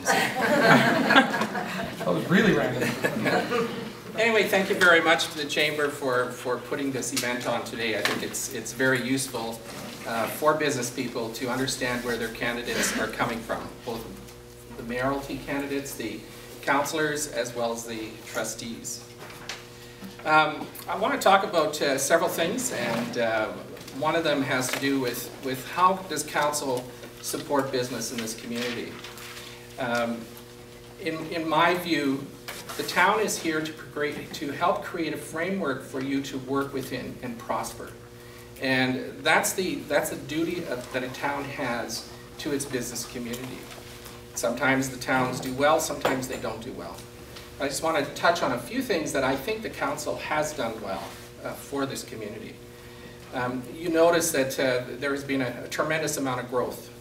That was really random. Anyway, thank you very much to the Chamber for putting this event on today. I think it's very useful for business people to understand where their candidates are coming from, both the mayoralty candidates, the councillors, as well as the trustees. I want to talk about several things, and one of them has to do with how does council support business in this community. In my view, the town is here to help create a framework for you to work within and prosper. And that's the duty that a town has to its business community. Sometimes the towns do well, sometimes they don't do well. I just want to touch on a few things that I think the council has done well for this community. You notice that there has been a tremendous amount of growth.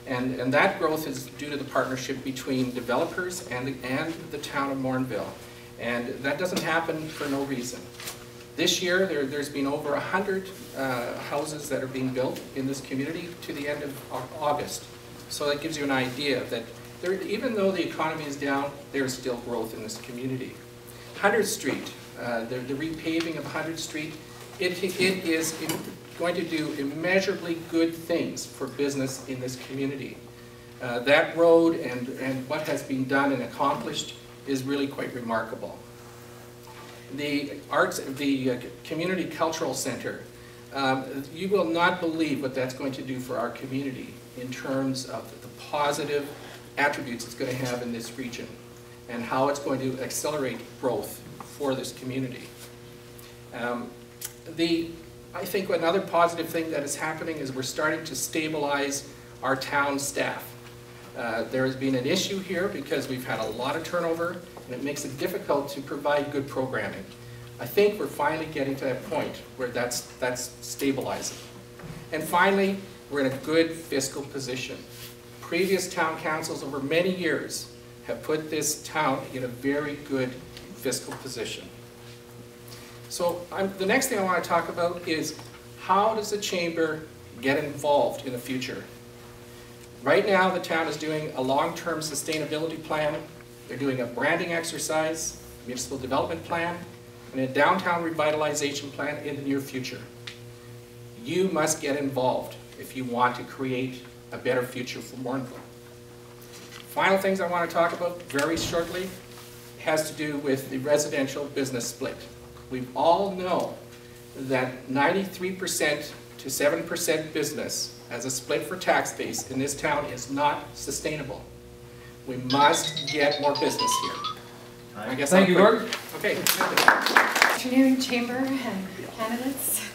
And that growth is due to the partnership between developers and the town of Morinville. And that doesn't happen for no reason. This year, there's been over 100 houses that are being built in this community to the end of August. So that gives you an idea that even though the economy is down, there's still growth in this community. 100th Street, the repaving of 100th Street, it is going to do immeasurably good things for business in this community. That road and what has been done and accomplished is really quite remarkable. The Community Cultural Center, you will not believe what that's going to do for our community in terms of the positive attributes it's going to have in this region and how it's going to accelerate growth for this community. I think another positive thing that is happening is we're starting to stabilize our town staff. There has been an issue here because we've had a lot of turnover and it makes it difficult to provide good programming. I think we're finally getting to that point where that's stabilizing. And finally, we're in a good fiscal position. Previous town councils over many years have put this town in a very good fiscal position. So the next thing I want to talk about is how does the Chamber get involved in the future? Right now the town is doing a long-term sustainability plan. They're doing a branding exercise, municipal development plan, and a downtown revitalization plan in the near future. You must get involved if you want to create a better future for Morinville. Final things I want to talk about very shortly has to do with the residential business split. We all know that 93% to 7% business as a split for tax base in this town is not sustainable. We must get more business here. I guess Thank you, Gordon. Okay. Good afternoon, Chamber and candidates.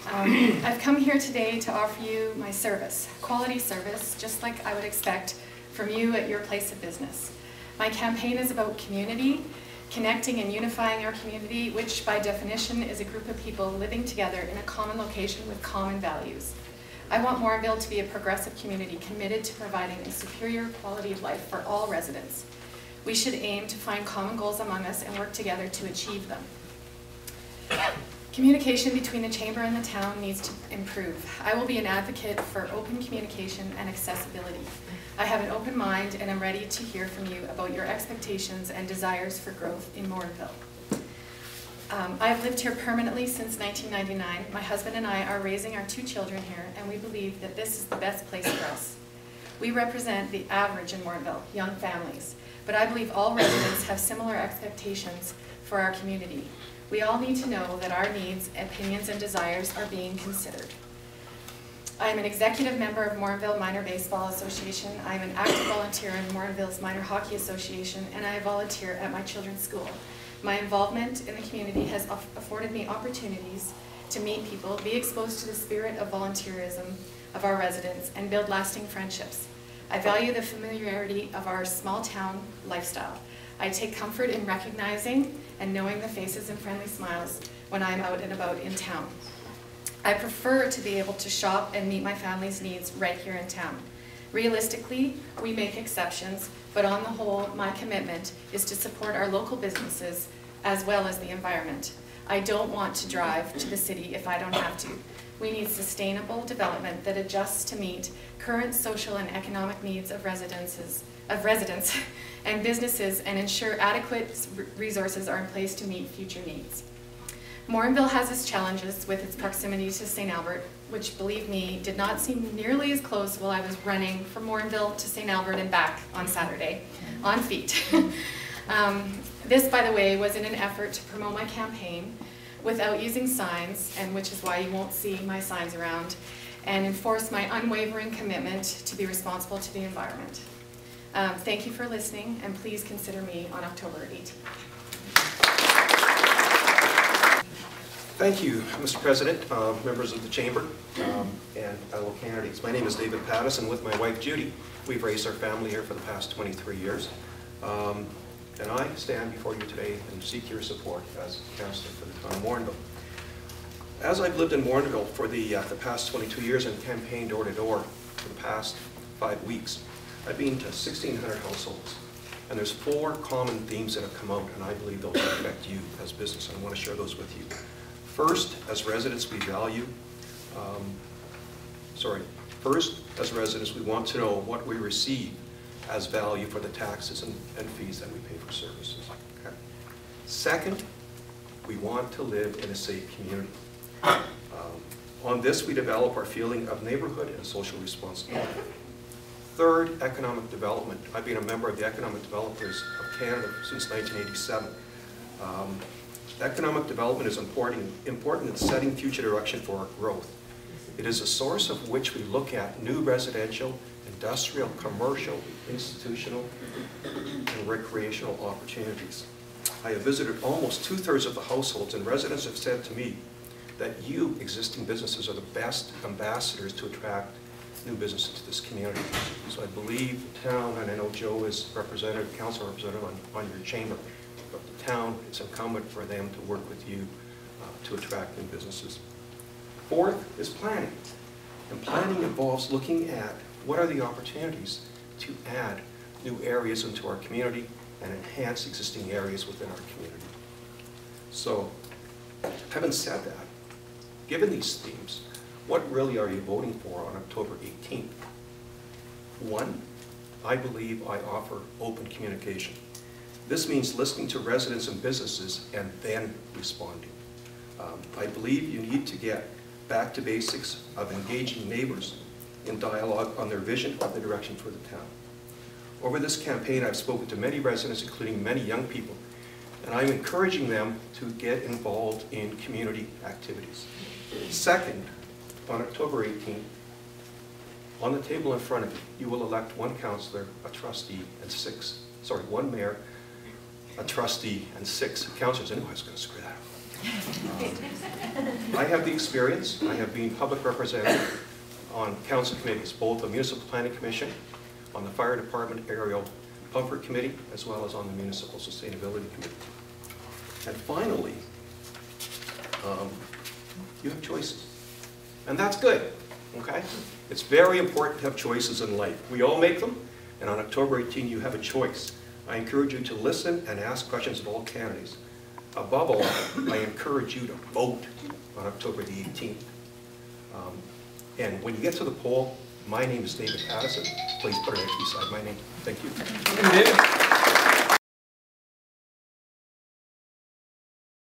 I've come here today to offer you my service, quality service, just like I would expect from you at your place of business. My campaign is about community, connecting and unifying our community, which by definition is a group of people living together in a common location with common values. I want Morinville to be a progressive community committed to providing a superior quality of life for all residents. We should aim to find common goals among us and work together to achieve them. Communication between the Chamber and the town needs to improve. I will be an advocate for open communication and accessibility. I have an open mind and I'm ready to hear from you about your expectations and desires for growth in Morinville. I have lived here permanently since 1999. My husband and I are raising our 2 children here, and we believe that this is the best place for us. We represent the average in Morinville, young families, but I believe all residents have similar expectations for our community. We all need to know that our needs, opinions, and desires are being considered. I am an executive member of Morinville Minor Baseball Association. I am an active volunteer in Morinville's Minor Hockey Association, and I volunteer at my children's school. My involvement in the community has afforded me opportunities to meet people, be exposed to the spirit of volunteerism of our residents, and build lasting friendships. I value the familiarity of our small town lifestyle. I take comfort in recognizing and knowing the faces and friendly smiles when I'm out and about in town. I prefer to be able to shop and meet my family's needs right here in town. Realistically, we make exceptions, but on the whole, my commitment is to support our local businesses as well as the environment. I don't want to drive to the city if I don't have to. We need sustainable development that adjusts to meet current social and economic needs of residents of residents and businesses and ensure adequate resources are in place to meet future needs. Morinville has its challenges with its proximity to St. Albert, which, believe me, did not seem nearly as close while I was running from Morinville to St. Albert and back on Saturday, on feet. This, by the way, was in an effort to promote my campaign without using signs, and which is why you won't see my signs around, and enforce my unwavering commitment to be responsible to the environment. Thank you for listening, and please consider me on October 18th. Thank you, Mr. President, members of the Chamber, and fellow candidates. My name is David Pattison with my wife Judy. We've raised our family here for the past 23 years. And I stand before you today and seek your support as councillor for the town of Morinville. As I've lived in Morinville for the past 22 years and campaigned door to door for the past 5 weeks, I've been to 1,600 households. And there's 4 common themes that have come out, and I believe those affect you as business. I want to share those with you. First, as residents, we value, first, as residents, we want to know what we receive as value for the taxes and fees that we pay for services. Okay. Second, we want to live in a safe community. On this, we develop our feeling of neighborhood and social responsibility. Third, economic development. I've been a member of the Economic Developers of Canada since 1987. Economic development is important in setting future direction for our growth. It is a source of which we look at new residential, industrial, commercial, institutional, and recreational opportunities. I have visited almost 2/3 of the households, and residents have said to me that you, existing businesses, are the best ambassadors to attract new business into this community. So I believe the town, and I know Joe is representative, council representative on your chamber, but the town, it's incumbent for them to work with you to attract new businesses. Fourth is planning. And planning involves looking at what are the opportunities to add new areas into our community and enhance existing areas within our community. So, having said that, given these themes, what really are you voting for on October 18th? One, I believe I offer open communication. This means listening to residents and businesses and then responding. I believe you need to get back to basics of engaging neighbors in dialogue on their vision of the direction for the town. Over this campaign, I've spoken to many residents, including many young people, and I'm encouraging them to get involved in community activities. Second, on October 18th, on the table in front of you, you will elect 1 councillor, a trustee, and 1 mayor, a trustee, and 6 councillors. I knew I was going to screw that up. I have the experience. I have been public representative on council committees, both the Municipal Planning Commission, on the Fire Department Aerial Comfort Committee, as well as on the Municipal Sustainability Committee. And finally, you have choices. And that's good, okay? It's very important to have choices in life. We all make them, and on October 18, you have a choice. I encourage you to listen and ask questions of all candidates. Above all, I encourage you to vote on October the 18th. And when you get to the poll, my name is David Pattison. Please put an X beside my name. Thank you.